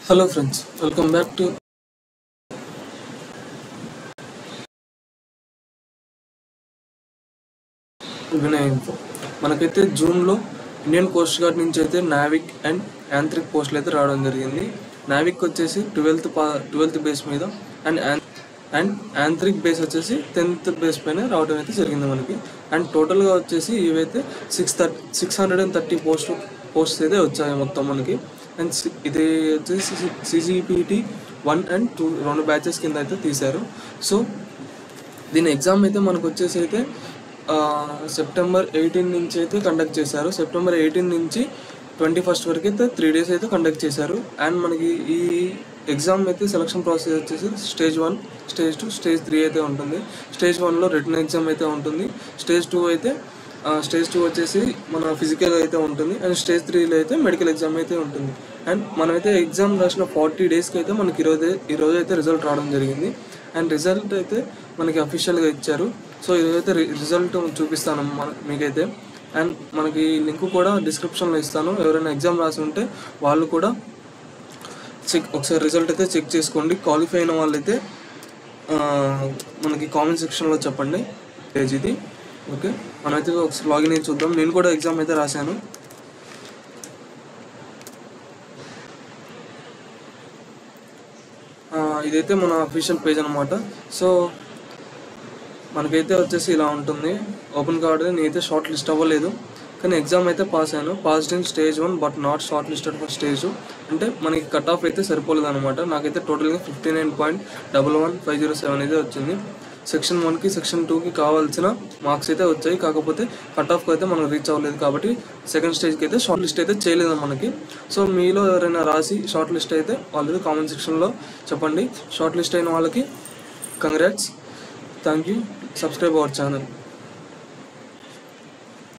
Hello friends, welcome back to Vinay Info. మనకైతే జూన్లో Indian coast guard నుంచి అయితే నావిక్ అండ్ యాంత్రిక్ పోస్టులు అయితే రావడం జరిగింది. నావిక్ వచ్చేసి 12th బేస్ మీద అండ్ యాంత్రిక్ బేస్ వచ్చేసి 10th బేస్ పైన రావడం అయితే జరిగింది మనకి. అండ్ టోటల్గా వచ్చేసి ఇవైతే 630 పోస్ట్స్ అయితే వచ్చాయి మొత్తం మనకి. అండ్ ఇది వచ్చేసి CGPT 1 and 2 రెండు బ్యాచెస్ కింద అయితే తీశారు. సో దీని ఎగ్జామ్ అయితే మనకు వచ్చేసి అయితే సెప్టెంబర్ 18 నుంచి అయితే కండక్ట్ చేశారు. సెప్టెంబర్ 18 నుంచి 21st వరకు అయితే 3 days అయితే కండక్ట్ చేశారు. అండ్ మనకి ఈ ఎగ్జామ్ అయితే సెలక్షన్ ప్రాసెస్ వచ్చేసి స్టేజ్ 1, స్టేజ్ 2, స్టేజ్ 3 అయితే ఉంటుంది. స్టేజ్ 1లో రిటన్ ఎగ్జామ్ అయితే ఉంటుంది. స్టేజ్ 2 వచ్చేసి మన ఫిజికల్ అయితే ఉంటుంది. అండ్ స్టేజ్ 3లో అయితే మెడికల్ ఎగ్జామ్ అయితే ఉంటుంది. అండ్ మనమైతే ఎగ్జామ్ రాసిన 40 daysకి అయితే మనకి ఈరోజు అయితే రిజల్ట్ రావడం జరిగింది. అండ్ రిజల్ట్ అయితే మనకి అఫీషియల్గా ఇచ్చారు. సో ఇదైతే రిజల్ట్ చూపిస్తాను మీకైతే. అండ్ మనకి లింక్ కూడా డిస్క్రిప్షన్లో ఇస్తాను. ఎవరైనా ఎగ్జామ్ రాసి ఉంటే వాళ్ళు కూడా ఒకసారి రిజల్ట్ అయితే చెక్ చేసుకోండి. క్వాలిఫై అయిన వాళ్ళైతే మనకి కామెంట్ సెక్షన్లో చెప్పండి పేజ్ ఇది. ఓకే, మనమైతే ఒకసారి లాగిన్ అయ్యి చూద్దాం. నేను కూడా ఎగ్జామ్ అయితే రాశాను. ఇదైతే మన అఫీషియల్ పేజ్ అనమాట. సో మనకైతే వచ్చేసి ఇలా ఉంటుంది. ఓపెన్ కావడం నేనైతే షార్ట్ లిస్ట్ అవ్వలేదు, కానీ ఎగ్జామ్ అయితే పాస్ అయ్యాను. Passed in stage 1 but not short listed for stage 2. అంటే మనకి కట్ ఆఫ్ అయితే సరిపోలేదు అనమాట. నాకైతే టోటల్గా 59.11507 అయితే వచ్చింది. సెక్షన్ 1కి సెక్షన్ 2కి కావాల్సిన మార్క్స్ అయితే వచ్చాయి. కాకపోతే కట్ ఆఫ్కి అయితే మనం రీచ్ అవ్వలేదు కాబట్టి సెకండ్ స్టేజ్కి అయితే షార్ట్ లిస్ట్ అయితే చేయలేదు మనకి. సో మీలో ఎవరైనా రాసి షార్ట్ లిస్ట్ అయితే వాళ్ళకి కామెంట్ సెక్షన్లో చెప్పండి. షార్ట్ లిస్ట్ అయిన వాళ్ళకి congrats. Thank you. Subscribe our channel.